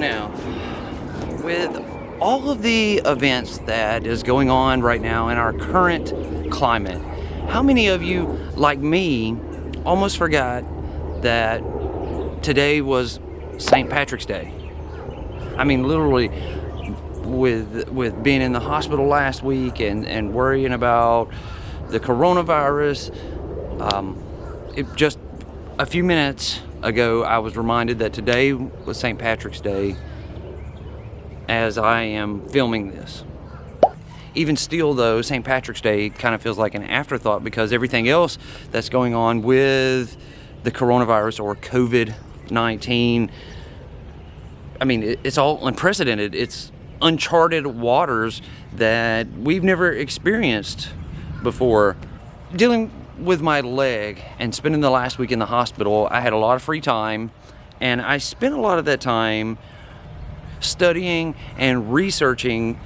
now, with all of the events that is going on right now in our current climate, how many of you, like me, almost forgot that today was St. Patrick's Day? I mean, literally, with being in the hospital last week and worrying about the coronavirus, just a few minutes ago I was reminded that today was St. Patrick's Day as I am filming this. Even still though, St. Patrick's Day kind of feels like an afterthought because everything else that's going on with the coronavirus or COVID-19, I mean, it's all unprecedented. It's uncharted waters that we've never experienced before. Dealing with my leg and spending the last week in the hospital, I had a lot of free time, and I spent a lot of that time studying and researching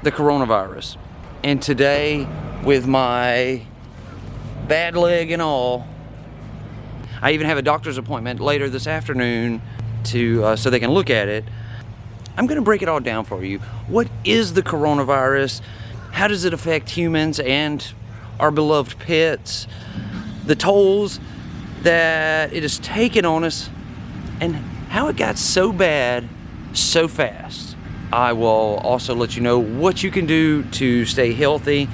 the coronavirus. And today, with my bad leg and all, I even have a doctor's appointment later this afternoon so they can look at it. I'm going to break it all down for you. What is the coronavirus? How does it affect humans and our beloved pets? The tolls that it has taken on us, and how it got so bad so fast. I will also let you know what you can do to stay healthy.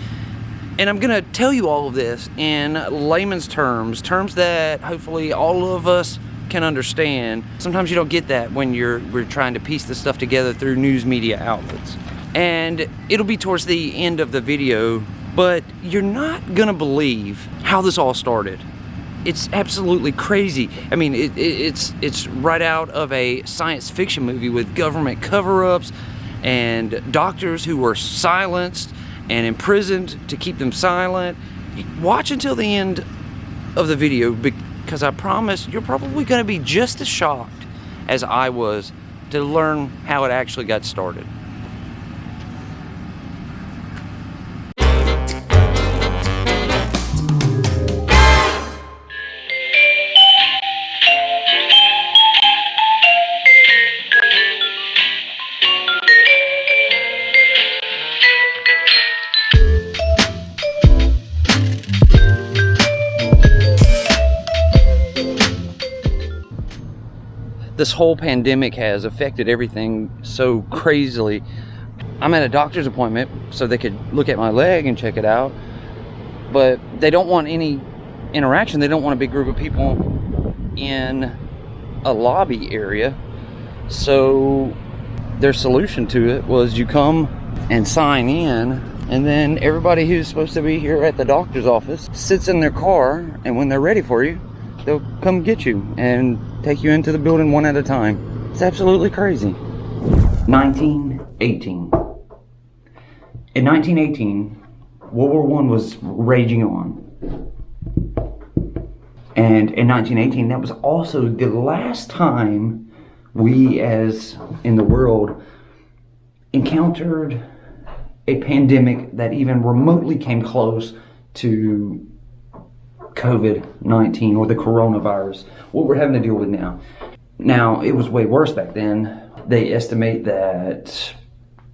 And I'm going to tell you all of this in layman's terms that hopefully all of us can understand. Sometimes you don't get that when we're trying to piece this stuff together through news media outlets. And it'll be towards the end of the video, but you're not gonna believe how this all started. It's absolutely crazy. I mean, it's right out of a science fiction movie with government cover-ups and doctors who were silenced and imprisoned to keep them silent. Watch until the end of the video, because I promise you're probably going to be just as shocked as I was to learn how it actually got started. This whole pandemic has affected everything so crazily. I'm at a doctor's appointment so they could look at my leg and check it out, but they don't want any interaction. They don't want a big group of people in a lobby area. So their solution to it was you come and sign in, and then everybody who's supposed to be here at the doctor's office sits in their car, and when they're ready for you, they'll come get you and take you into the building one at a time. It's absolutely crazy. 1918. In 1918, World War I was raging on. And in 1918, that was also the last time we, as in the world, encountered a pandemic that even remotely came close to COVID-19 or the coronavirus, what we're having to deal with now. Now, it was way worse back then. They estimate that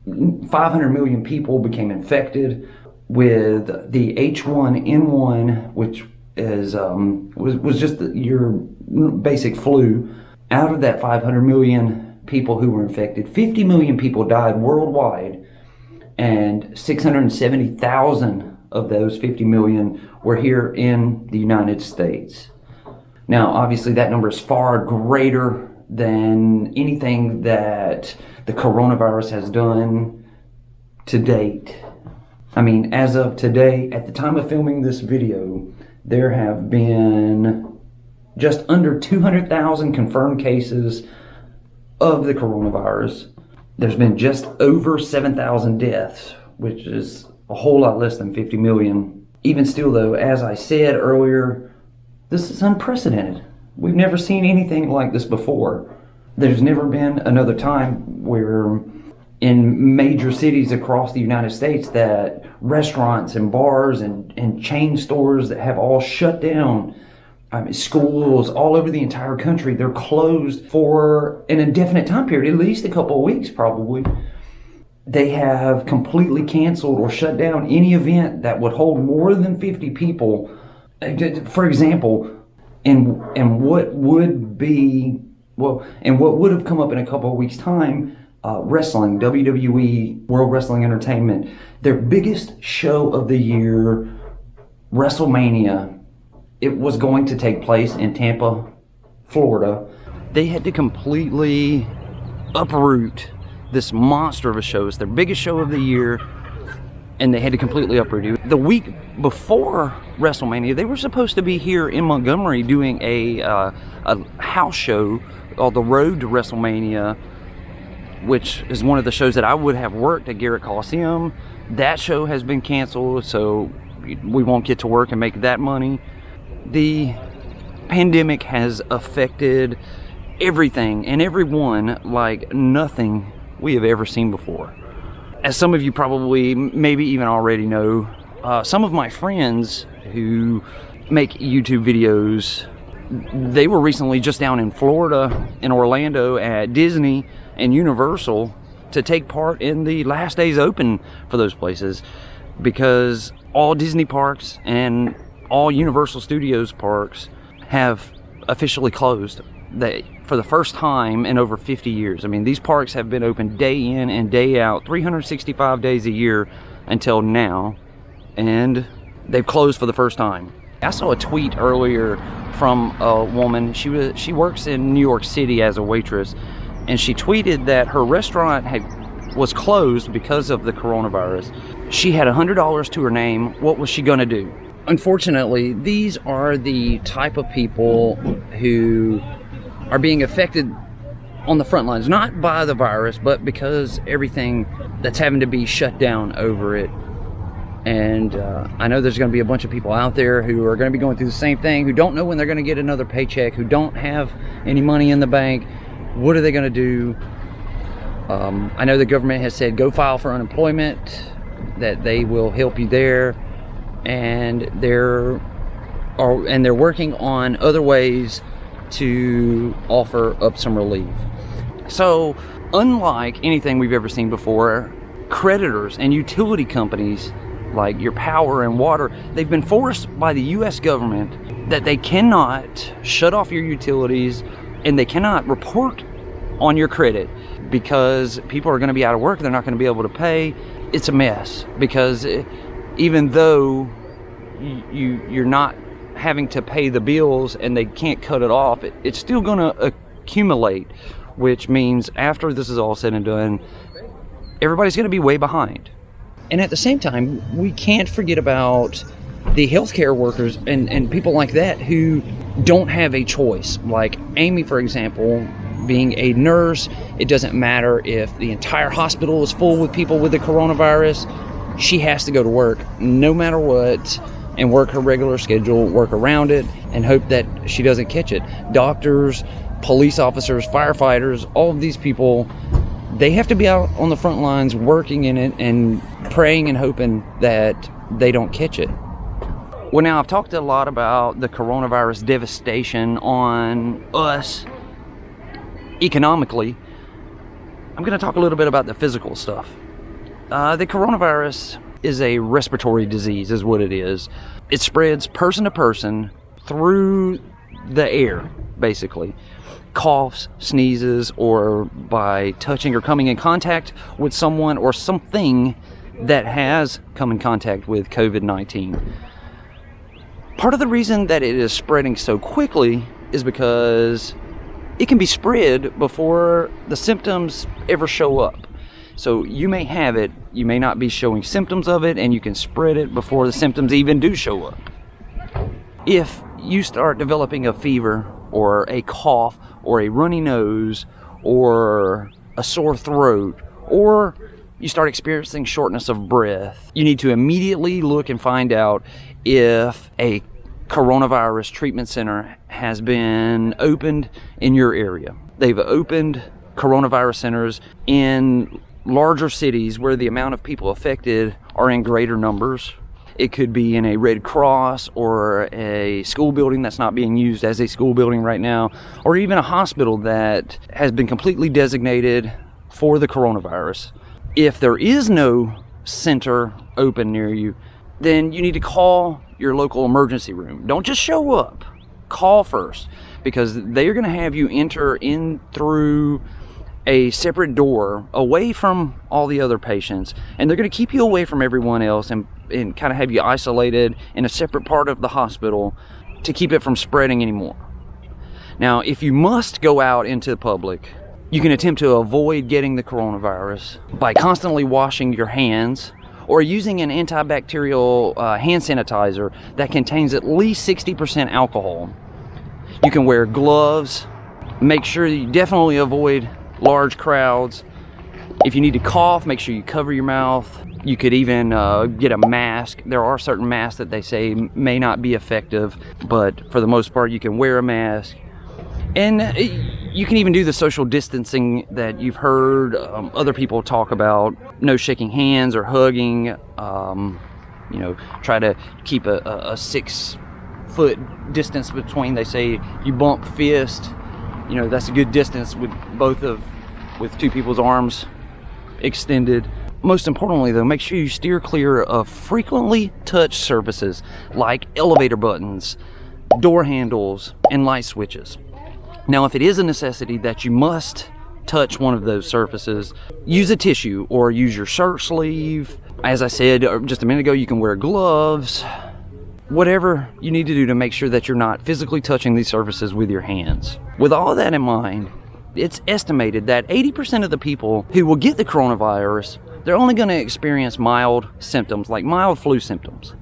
500 million people became infected with the H1N1, which is was just your basic flu. Out of that 500 million people who were infected, 50 million people died worldwide, and 670,000 of those 50 million were here in the United States. Now, obviously, that number is far greater than anything that the coronavirus has done to date. I mean, as of today, at the time of filming this video, there have been just under 200,000 confirmed cases of the coronavirus. There's been just over 7,000 deaths, which is a whole lot less than 50 million. Even still though, as I said earlier, this is unprecedented. We've never seen anything like this before. There's never been another time where in major cities across the United States that restaurants and bars and chain stores that have all shut down. schools all over the entire country, they're closed for an indefinite time period, at least a couple of weeks probably. They have completely canceled or shut down any event that would hold more than 50 people. For example, and what would have come up in a couple of weeks' time, wrestling, WWE, World Wrestling Entertainment, their biggest show of the year, WrestleMania, it was going to take place in Tampa, Florida. They had to completely uproot this monster of a show. It's their biggest show of the year, and they had to completely uproot it. The week before WrestleMania, they were supposed to be here in Montgomery doing a house show called The Road to WrestleMania, which is one of the shows that I would have worked at Garrett Coliseum. That show has been canceled, so we won't get to work and make that money. The pandemic has affected everything and everyone like nothing we have ever seen before. As some of you probably maybe even already know, some of my friends who make YouTube videos, they were recently just down in Florida, in Orlando, at Disney and Universal to take part in the last days open for those places, because all Disney parks and all Universal Studios parks have officially closed for the first time in over 50 years. I mean, these parks have been open day in and day out, 365 days a year until now, and they've closed for the first time. I saw a tweet earlier from a woman. She works in New York City as a waitress, and she tweeted that her restaurant was closed because of the coronavirus. She had $100 to her name. What was she going to do? Unfortunately, these are the type of people who are being affected on the front lines, not by the virus, but because everything that's having to be shut down over it. And I know there's going to be a bunch of people out there who are going to be going through the same thing, who don't know when they're going to get another paycheck, who don't have any money in the bank. What are they going to do? I know the government has said go file for unemployment, that they will help you there, and they're working on other ways to offer up some relief. So, unlike anything we've ever seen before, creditors and utility companies like your power and water, they've been forced by the U.S. government that they cannot shut off your utilities and they cannot report on your credit, because people are going to be out of work, they're not going to be able to pay. It's a mess, because even though you're not having to pay the bills and they can't cut it off, it's still going to accumulate, which means after this is all said and done, everybody's going to be way behind. And at the same time, we can't forget about the healthcare workers and people like that who don't have a choice. Like Amy, for example, being a nurse, it doesn't matter if the entire hospital is full with people with the coronavirus. She has to go to work no matter what and work her regular schedule, work around it, and hope that she doesn't catch it. Doctors, police officers, firefighters, all of these people, they have to be out on the front lines working in it and praying and hoping that they don't catch it. Well, now I've talked a lot about the coronavirus devastation on us economically. I'm going to talk a little bit about the physical stuff. The coronavirus is a respiratory disease, is what it is. It spreads person to person through the air, basically. Coughs, sneezes, or by touching or coming in contact with someone or something that has come in contact with COVID-19. Part of the reason that it is spreading so quickly is because it can be spread before the symptoms ever show up. So you may have it, you may not be showing symptoms of it, and you can spread it before the symptoms even do show up. If you start developing a fever or a cough or a runny nose or a sore throat, or you start experiencing shortness of breath, you need to immediately look and find out if a coronavirus treatment center has been opened in your area. They've opened coronavirus centers in larger cities where the amount of people affected are in greater numbers. It could be in a Red Cross or a school building that's not being used as a school building right now, or even a hospital that has been completely designated for the coronavirus. If there is no center open near you, then you need to call your local emergency room. Don't just show up. Call first, because they are going to have you enter in through a separate door away from all the other patients, and they're going to keep you away from everyone else and kind of have you isolated in a separate part of the hospital to keep it from spreading anymore. Now, if you must go out into the public, you can attempt to avoid getting the coronavirus by constantly washing your hands or using an antibacterial hand sanitizer that contains at least 60% alcohol. You can wear gloves. Make sure you definitely avoid large crowds. If you need to cough, make sure you cover your mouth. You could even get a mask. There are certain masks that they say may not be effective, but for the most part you can wear a mask. And you can even do the social distancing that you've heard other people talk about. No shaking hands or hugging. Try to keep a 6-foot distance between. They say you bump fist. That's a good distance with two people's arms extended. Most importantly though, make sure you steer clear of frequently touched surfaces like elevator buttons, door handles, and light switches. Now, if it is a necessity that you must touch one of those surfaces, use a tissue or use your shirt sleeve. As I said just a minute ago, you can wear gloves. Whatever you need to do to make sure that you're not physically touching these surfaces with your hands. With all that in mind, it's estimated that 80% of the people who will get the coronavirus, they're only going to experience mild symptoms, like mild flu symptoms,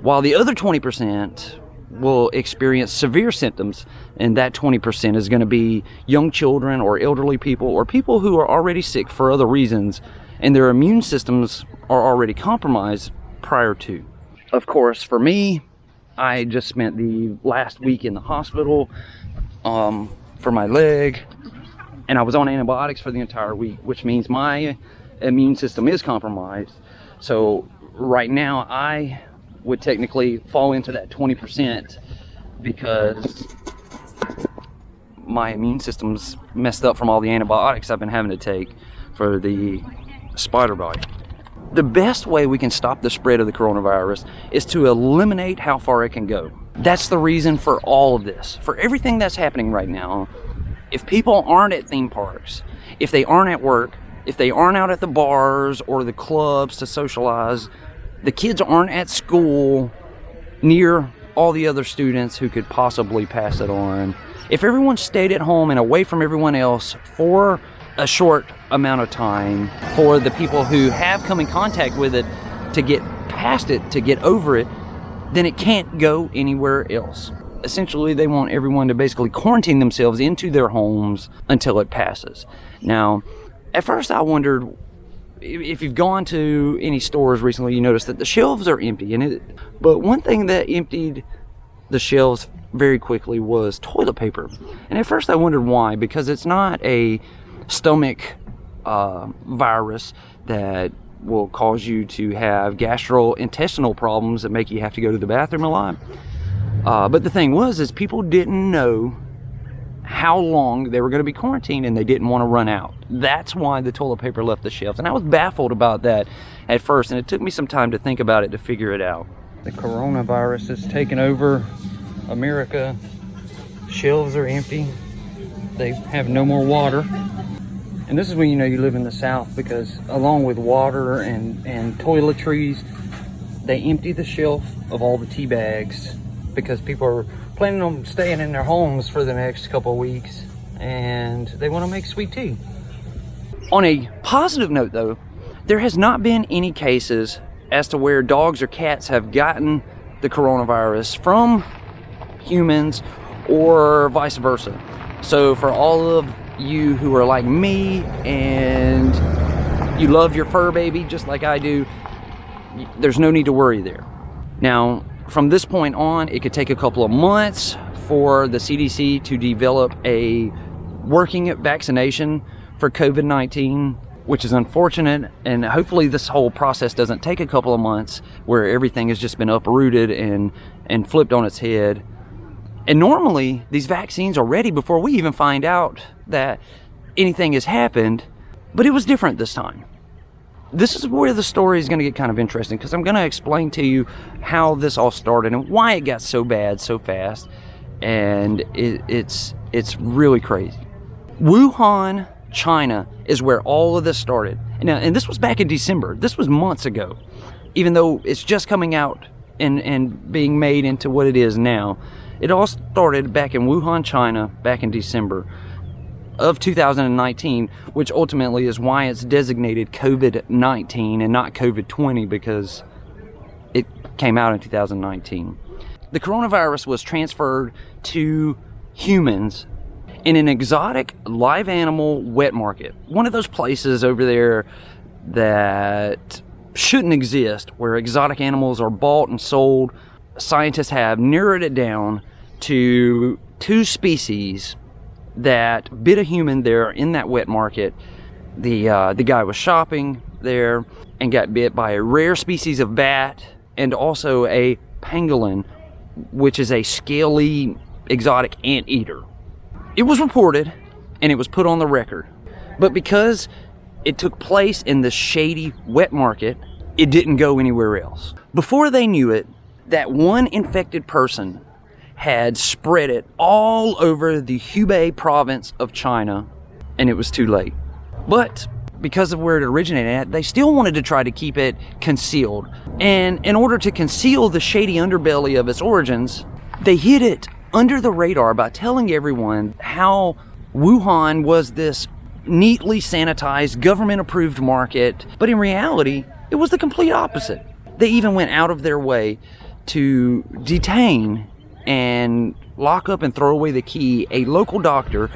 while the other 20% will experience severe symptoms, and that 20% is going to be young children or elderly people or people who are already sick for other reasons and their immune systems are already compromised prior to. Of course, for me, I just spent the last week in the hospital for my leg, and I was on antibiotics for the entire week, which means my immune system is compromised. So right now I would technically fall into that 20% because my immune system's messed up from all the antibiotics I've been having to take for the spider bite. The best way we can stop the spread of the coronavirus is to eliminate how far it can go. That's the reason for all of this, for everything that's happening right now. If people aren't at theme parks, if they aren't at work, if they aren't out at the bars or the clubs to socialize, the kids aren't at school near all the other students who could possibly pass it on. If everyone stayed at home and away from everyone else for a short amount of time, for the people who have come in contact with it to get past it, to get over it, then it can't go anywhere else. Essentially, they want everyone to basically quarantine themselves into their homes until it passes. Now, at first I wondered, if you've gone to any stores recently, you notice that the shelves are empty. But one thing that emptied the shelves very quickly was toilet paper. And at first I wondered why, because it's not a stomach virus that will cause you to have gastrointestinal problems that make you have to go to the bathroom a lot. But the thing is people didn't know how long they were going to be quarantined, and they didn't want to run out. That's why the toilet paper left the shelves. And I was baffled about that at first, and it took me some time to think about it to figure it out. The coronavirus has taken over America. Shelves are empty. They have no more water. And this is when you know you live in the South, because along with water and toiletries, they empty the shelf of all the tea bags because people are planning on staying in their homes for the next couple of weeks and they want to make sweet tea. On a positive note though, there has not been any cases as to where dogs or cats have gotten the coronavirus from humans or vice versa. So for all of you who are like me and you love your fur baby just like I do, there's no need to worry there. Now, from this point on, it could take a couple of months for the CDC to develop a working vaccination for COVID-19. which is unfortunate, and hopefully this whole process doesn't take a couple of months where everything has just been uprooted and flipped on its head. And normally these vaccines are ready before we even find out that anything has happened, but it was different this time. This is where the story is going to get kind of interesting, because I'm going to explain to you how this all started and why it got so bad so fast, and it's really crazy. Wuhan, China is where all of this started. And this was back in December. This was months ago, even though it's just coming out and being made into what it is now. It all started back in Wuhan, China, back in December of 2019, which ultimately is why it's designated COVID-19 and not COVID-20, because it came out in 2019. The coronavirus was transferred to humans in an exotic live animal wet market. One of those places over there that shouldn't exist, where exotic animals are bought and sold. Scientists have narrowed it down to 2 species that bit a human there in that wet market. The guy was shopping there and got bit by a rare species of bat and also a pangolin, which is a scaly exotic anteater. It was reported and it was put on the record, but because it took place in the shady wet market, it didn't go anywhere else. Before they knew it, that one infected person had spread it all over the Hubei province of China, and it was too late. But because of where it originated at, they still wanted to try to keep it concealed. And in order to conceal the shady underbelly of its origins, they hid it under the radar by telling everyone how Wuhan was this neatly sanitized, government-approved market. But in reality, it was the complete opposite. They even went out of their way to detain and lock up and throw away the key a local doctor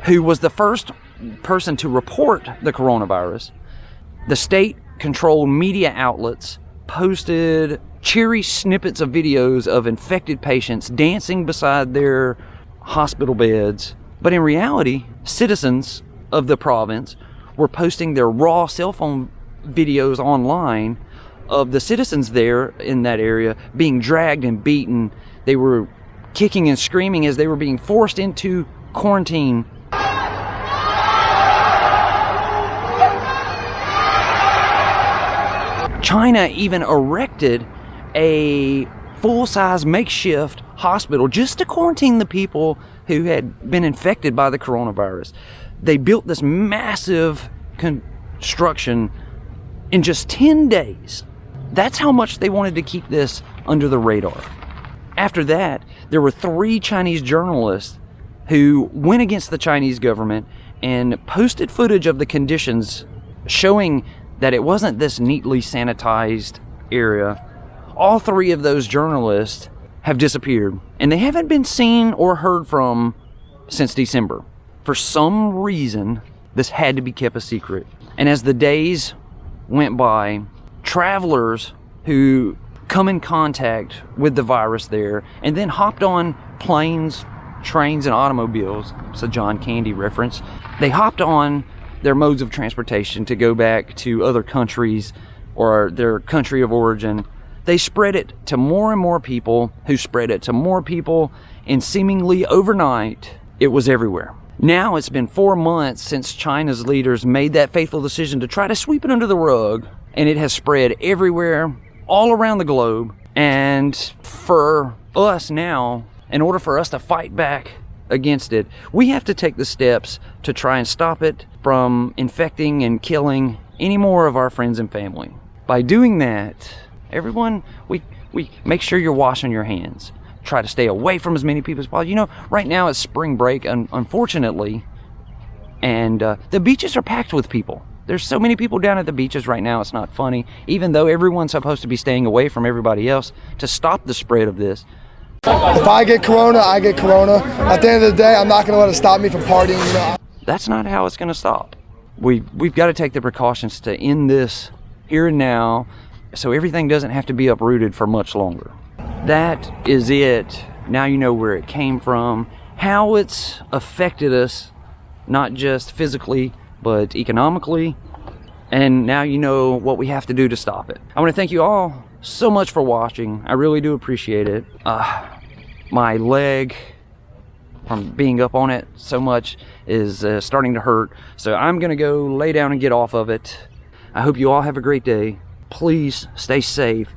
who was the first person to report the coronavirus. The state-controlled media outlets posted cheery snippets of videos of infected patients dancing beside their hospital beds. But in reality, citizens of the province were posting their raw cell phone videos online of the citizens there in that area being dragged and beaten. They were kicking and screaming as they were being forced into quarantine. China even erected a full-size makeshift hospital just to quarantine the people who had been infected by the coronavirus. They built this massive construction in just 10 days. That's how much they wanted to keep this under the radar. After that, there were 3 Chinese journalists who went against the Chinese government and posted footage of the conditions showing that it wasn't this neatly sanitized area. All 3 of those journalists have disappeared, and they haven't been seen or heard from since December. For some reason, this had to be kept a secret. And as the days went by, travelers who come in contact with the virus there and then hopped on planes, trains, and automobiles, it's a John Candy reference, they hopped on their modes of transportation to go back to other countries or their country of origin. They spread it to more and more people who spread it to more people, and seemingly overnight, it was everywhere. Now it's been 4 months since China's leaders made that fateful decision to try to sweep it under the rug, and it has spread everywhere, all around the globe. And for us now, in order for us to fight back against it, we have to take the steps to try and stop it from infecting and killing any more of our friends and family. By doing that, everyone, we make sure you're washing your hands. Try to stay away from as many people as possible. You know, right now it's spring break, unfortunately, and the beaches are packed with people. There's so many people down at the beaches right now, it's not funny, even though everyone's supposed to be staying away from everybody else to stop the spread of this. If I get corona, I get corona. At the end of the day, I'm not going to let it stop me from partying. You know? That's not how it's going to stop. We've got to take the precautions to end this here and now, so everything doesn't have to be uprooted for much longer. That is it. Now you know where it came from, how it's affected us, not just physically, but economically, and now you know what we have to do to stop it. I want to thank you all so much for watching. I really do appreciate it. My leg from being up on it so much is starting to hurt, so I'm gonna go lay down and get off of it. I hope you all have a great day. Please stay safe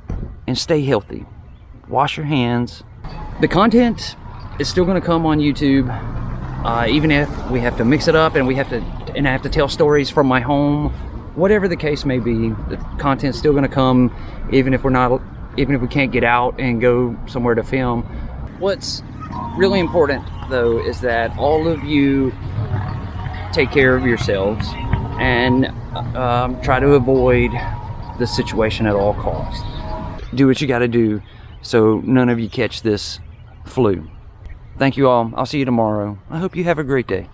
and stay healthy. Wash your hands. The content is still gonna come on YouTube, even if we have to mix it up and I have to tell stories from my home. Whatever the case may be, the content's still gonna come, even if we can't get out and go somewhere to film. What's really important though is that all of you take care of yourselves and try to avoid the situation at all costs. Do what you got to do so none of you catch this flu. Thank you all. I'll see you tomorrow. I hope you have a great day.